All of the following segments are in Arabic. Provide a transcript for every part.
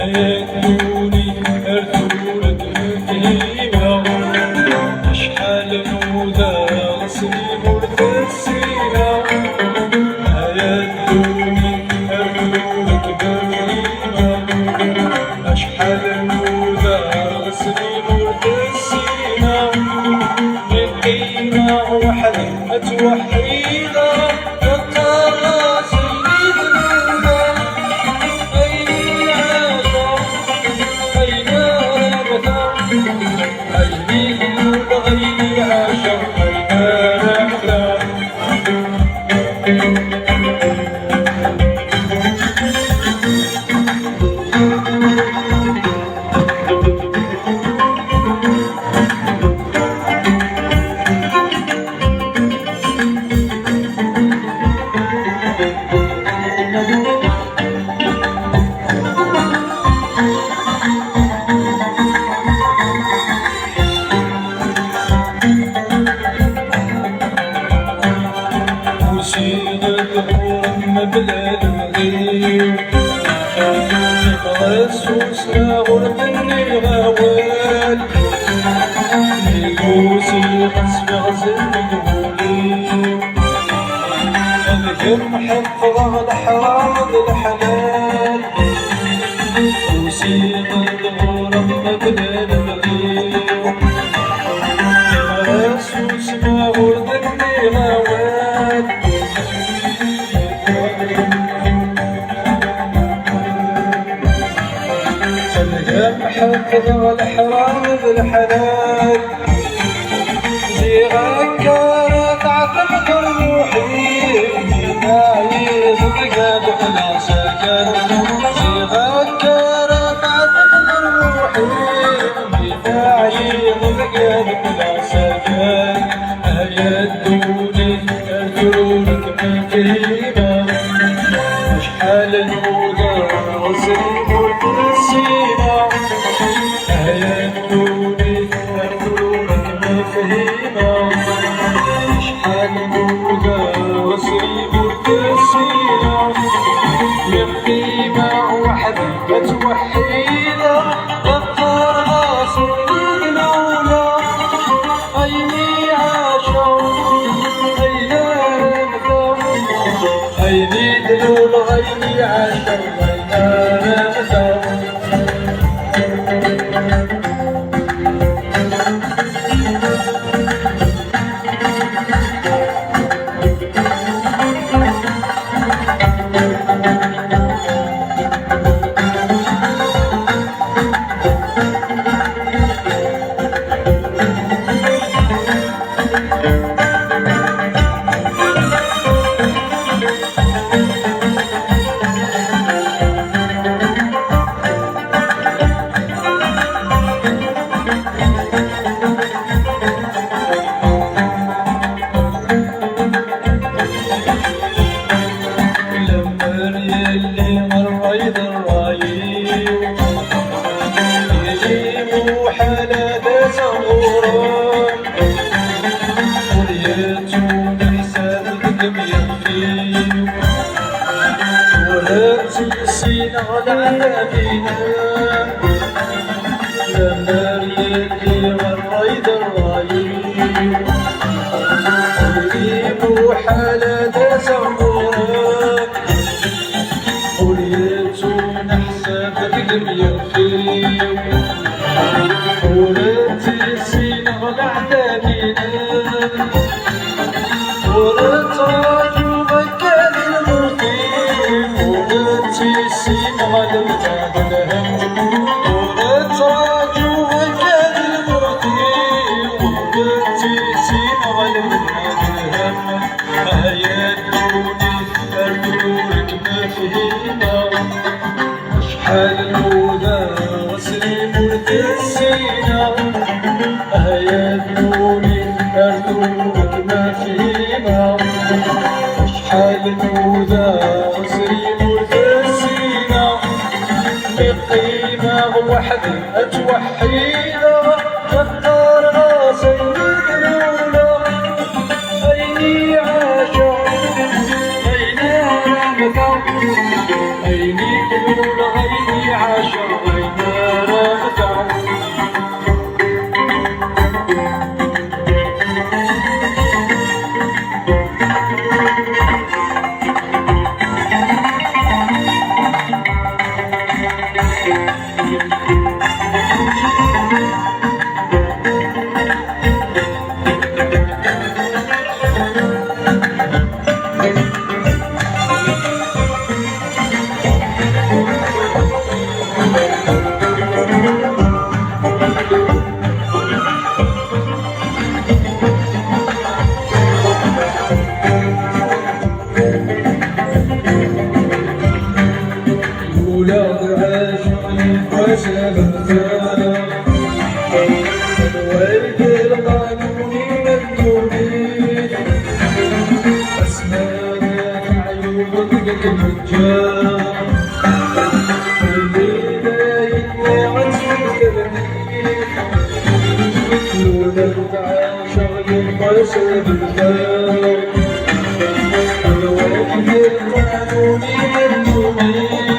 هيدوني أرثولك فيها أشحال نوذا غصني مرت السيرة هيدوني أرثولك فيها أشحال نوذا غصني مرت السيرة من قيمة وحدة توحيدة وسيد الغرم بلا المغيب مغسوس غرب النغوال نيقوسي غصب غزل مقبولين الهم حفظ الحرام الحلال وسيد الغرم بلا المغيب مغسوس غرب النغوال حفظ الحرام بالحلال زيغك كانت عتمة روحي نايم بقاد على سكن زيغك كانت عتمة روحي نايم بقاد على سكن هيدوني أرجلك من فيما أشحال نوذا غصني مرت السيرة هيدوني أرجلك من فيما أشحال نوذا غصني مرت السيرة من قيمة وحدة وحيدة غطار غاصني الأولى عيني عاشوا عيني دلول غيني عاشر غينا مثل اللي مريض الرايب يجيبوا حالة زغوران وليتوني سابقكم يخفيو ولا تنسين على بينا لما اللي مريض الرايب يجيبوا حالة زغوران وليتون حسابك يغفيو ولتسين على عذابنا ولتراجو مكان المقيم ولتسين على الهم ولتراجو مكان المقيم ولتسين على الهم هيدوني أرجلك ما فينا أشحال نوذا غصني مرت السينا هيدوني أرجلك ما فينا أشحال نوذا غصني مرت السينا بقيمة وحدة وحيدة غدار غاصي الأولى عيني عاشق عيني مثل ورقك مجان الليلة يدي غتفكرني لولا العاشق ينقصد البال الوالد القانوني ملمومين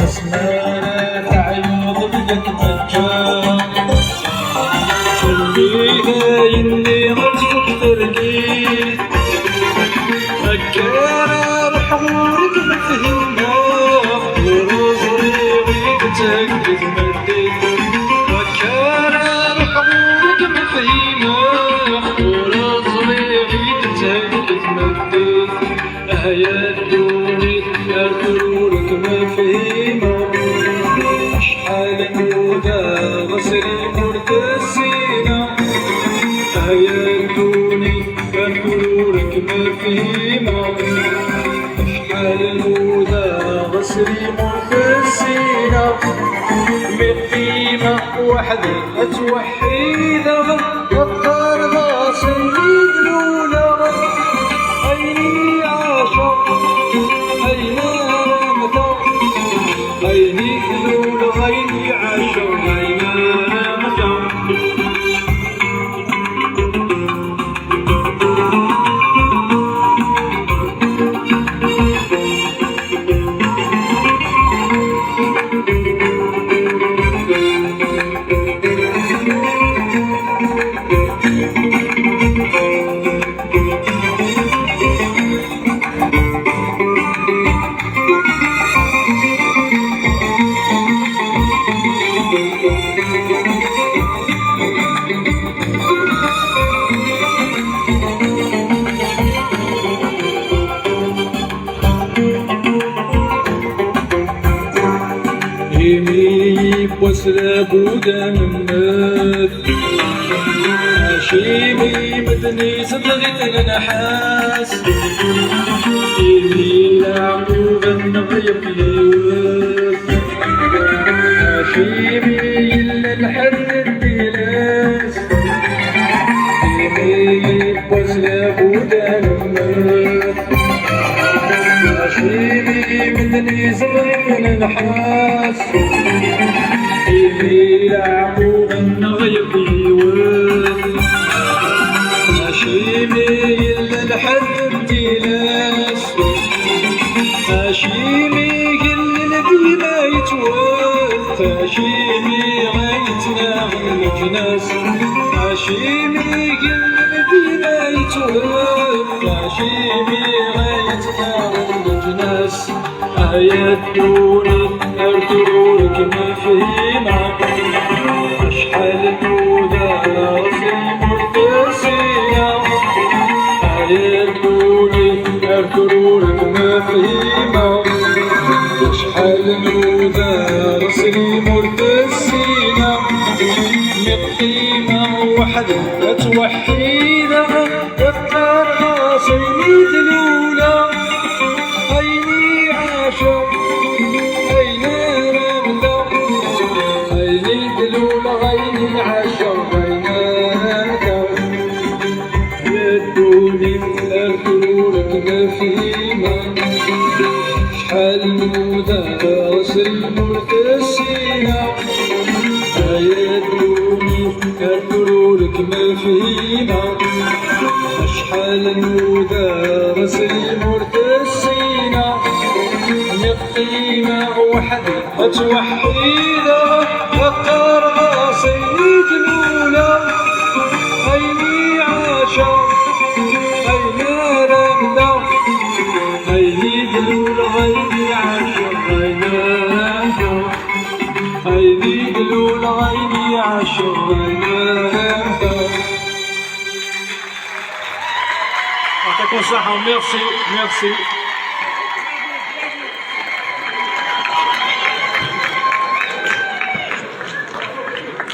أسمانا تعيض بيدك مجان الليلة يدي غتفكرني مكانة بحضورك مفهمة ورزقي غيبتك تمدد مكانة بحضورك مفهمة ورزقي غيبتك تمدد هيا دوني أرثرورك مفهمة شحال نوذا غسلي مرتسينة هيا دوني أرثرورك مفهمة شحال نوذا غسلي مرتسينة مقيمة وحدة توحيدة غطار غاسلي دلولة عيني عاشق أين رمضة عيني دلولة عيني عاشق أين رمضة وسلاب ودم الناس هاشيمي مدني صدغت النحاس إيمي لعقوب النغيب يوث هاشيمي إلا الحر الدلاس إيمي وسلاب ودم الناس هاشيمي مدني صدغت النحاس إلي لعقوب النغيب يوث هاشيمي إلا الحد امتلاس هاشيمي إلا الذي ما يتوث هاشيمي غايتنا الجناس هاشيمي إلا الذي ما يتوث هاشيمي غايتنا الجناس آياتوني أرثرورك مفهمة أشحال نوذا راسي مرتسية آياتوني أرثرورك مفهمة أشحال نوذا راسي مرتسية مقيمة وحدة توحيدة تذكر راسي دلولة عيني عاشق أين رمضة عيني دلولة عيني عاشق أين رمضة يدوني أرثرورك مفهمة شحال نوذا راسي مرتسية يدوني أرثرورك مفهمة شحال نوذا راسي مرتسية مقيمة وحدة توحيدة غطار راسي دلولة عيني عاشق أين رمضة عيني دلولة عيني عاشق أين رمضة عيني دلولة عيني عاشق أين رمضة. يعطيكم الصحة. ميرسي.